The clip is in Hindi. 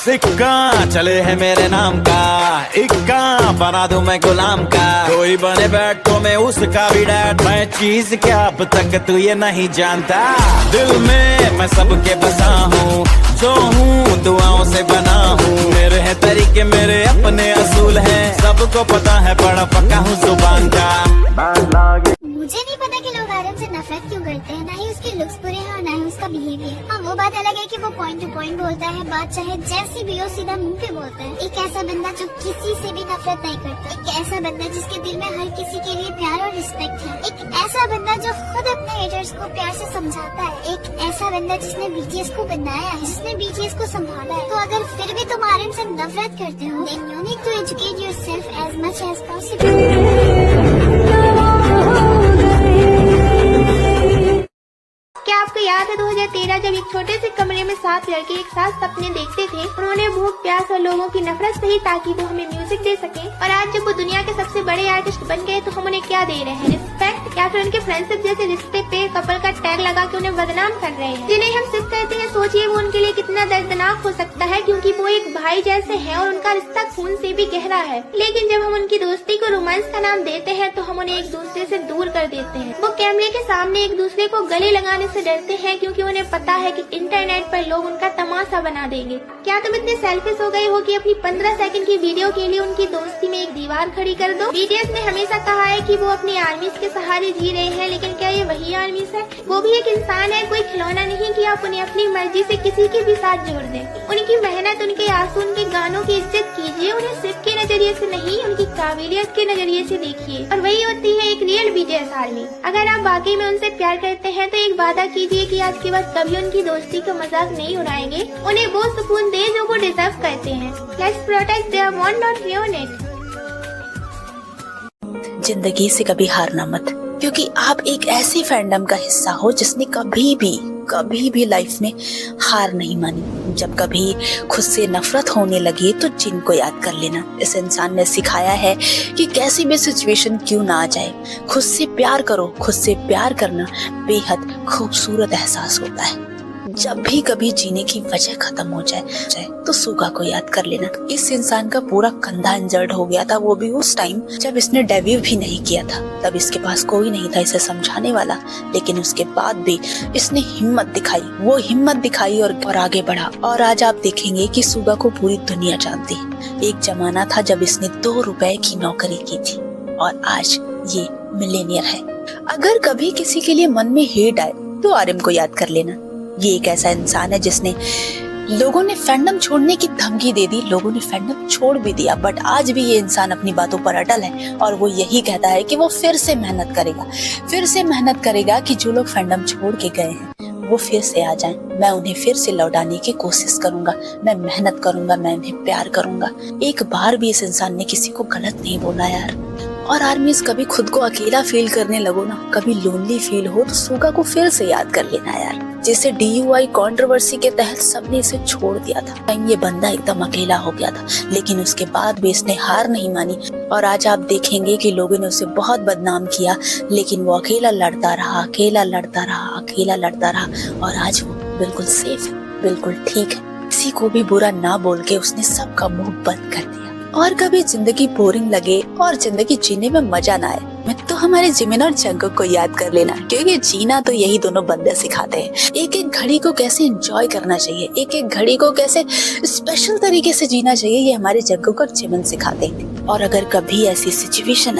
सिक्का चले है मेरे नाम का, इक्का बना दूं मैं गुलाम का। कोई बने बैठ तो मैं उसका भी डैड, मैं चीज क्या अब तक तू ये नहीं जानता। दिल में मैं सबके बसा हूँ, जो हूँ दुआओं से बना हूँ। मेरे हैं तरीके मेरे अपने असूल हैं, सबको पता है बड़ा पक्का हूँ जुबान का। मुझे नहीं पता कि लोग आर्यन से नफरत क्यों करते हैं, ना ही उसके लुक्स बुरे हैं और ना ही उसका बिहेवियर। हाँ, वो बात अलग है कि वो पॉइंट टू पॉइंट बोलता है, बात चाहे जैसी भी हो सीधा मुंह पे बोलता है। एक ऐसा बंदा जो किसी से भी नफरत नहीं करता, एक ऐसा बंदा जिसके दिल में हर किसी के लिए प्यार और रिस्पेक्ट है, एक ऐसा बंदा जो खुद अपने हेटर्स को प्यार से समझाता है, एक ऐसा बंदा जिसने बीटीएस को बनाया है, जिसने बीटीएस को संभाला है। तो अगर फिर भी तुम आर्यन से नफरत करते हो, then you need to educate yourself as much as possible। क्या आपको याद है 2013 जब एक छोटे से कमरे में 7 लड़के एक साथ सपने देखते थे। उन्होंने भूख प्यास और लोगों की नफरत सही ताकि वो हमें म्यूजिक दे सके। और आज जब वो दुनिया के सबसे बड़े आर्टिस्ट बन गए तो हम उन्हें क्या दे रहे हैं, रिस्पेक्ट या फिर उनके फ्रेंडशिप जैसे रिश्ते पे कपल का टैग लगा के उन्हें बदनाम कर रहे हैं। जिन्हें हम सिर्फ कहते हैं, सोचिए वो उनके लिए कितना दर्दनाक हो सकता है, क्योंकि वो एक भाई जैसे हैं और उनका रिश्ता खून से भी गहरा है। लेकिन जब हम उनकी दोस्ती को रोमांस का नाम देते हैं तो हम उन्हें एक दूसरे से दूर कर देते हैं। वो कैमरे के सामने एक दूसरे को गले लगाने से डरते हैं, क्योंकि उन्हें पता है कि इंटरनेट पर लोग उनका तमाशा बना देंगे। क्या तुम इतने सेल्फिश हो गए हो कि अपनी 15 सेकंड की वीडियो के लिए उनकी दोस्ती में एक दीवार खड़ी कर दो? बीटीएस ने हमेशा कहा है कि वो अपनी आर्मीज के सहारे जी रहे हैं, लेकिन क्या ये वही आर्मीज है? वो भी एक इंसान है, कोई खिलौना नहीं कि आप उन्हें अपनी मर्जी से किसी के भी साथ जोड़ दें। उनकी मेहनत, उनके आंसू, उनके गानों की इज्जत कीजिए। उन्हें सिर्फ के नजरिए से नहीं, उनकी काबिलियत के नजरिए से देखिए। और वही होती है एक रियल बीटीएस आर्मी। अगर आप वाकई में उनसे प्यार करते हैं तो एक वादा कीजिए कि आज के बाद कभी उनकी दोस्ती का मजाक नहीं उड़ाएंगे। उन्हें वो सुकून दे जो वो डिजर्व करते हैं। Let's protect their bond, not ruin it. जिंदगी से कभी हारना मत, क्योंकि आप एक ऐसी फैंडम का हिस्सा हो जिसने कभी भी लाइफ में हार नहीं मानी। जब कभी खुद से नफरत होने लगे तो जिन को याद कर लेना। इस इंसान ने सिखाया है कि कैसी भी सिचुएशन क्यों ना आ जाए, खुद से प्यार करो। खुद से प्यार करना बेहद खूबसूरत एहसास होता है। जब भी कभी जीने की वजह खत्म हो जाए तो सुगा को याद कर लेना। इस इंसान का पूरा कंधा इंजर्ड हो गया था, वो भी उस टाइम जब इसने डेब्यू भी नहीं किया था। तब इसके पास कोई नहीं था इसे समझाने वाला, लेकिन उसके बाद भी इसने हिम्मत दिखाई, वो हिम्मत दिखाई और आगे बढ़ा। और आज आप देखेंगे कि सुगा को पूरी दुनिया जानती है। एक जमाना था जब इसने 2 रुपए की नौकरी की थी और आज ये मिलेनियर है। अगर कभी किसी के लिए मन में हेट आए तो आर्यन को याद कर लेना। ये एक ऐसा इंसान है जिसने लोगों ने फैंडम छोड़ने की धमकी दे दी, लोगों ने फैंडम छोड़ भी दिया, बट आज भी ये इंसान अपनी बातों पर अटल है और वो यही कहता है कि वो फिर से मेहनत करेगा कि जो लोग फैंडम छोड़ के गए हैं वो फिर से आ जाएं। मैं उन्हें फिर से लौटाने की कोशिश करूंगा, मैं मेहनत करूंगा, मैं उन्हें प्यार करूंगा। एक बार भी इस इंसान ने किसी को गलत नहीं बोला यार। और आर्मीज, कभी खुद को अकेला फील करने लगो ना, कभी लोनली फील हो तो सुगा को फिर से याद कर लेना यार। जैसे DUI कंट्रोवर्सी के तहत सबने इसे छोड़ दिया था, ये बंदा एकदम अकेला हो गया था, लेकिन उसके बाद भी इसने हार नहीं मानी। और आज आप देखेंगे कि लोगों ने उसे बहुत बदनाम किया, लेकिन वो अकेला लड़ता रहा और आज वो बिल्कुल सेफ है, बिल्कुल ठीक है। किसी को भी बुरा ना बोल के उसने सबका मुंह बंद कर दिया। और कभी जिंदगी बोरिंग लगे और जिंदगी जीने में मजा ना आए तो हमारे जिमिन और जंगकुक को याद कर लेना, क्योंकि जीना तो यही दोनों बंदे सिखाते हैं। एक एक घड़ी को कैसे एंजॉय करना चाहिए, एक एक घड़ी को कैसे स्पेशल तरीके से जीना चाहिए, ये हमारे जंगकुक और जिमिन सिखाते हैं। और अगर कभी ऐसी सिचुएशन आए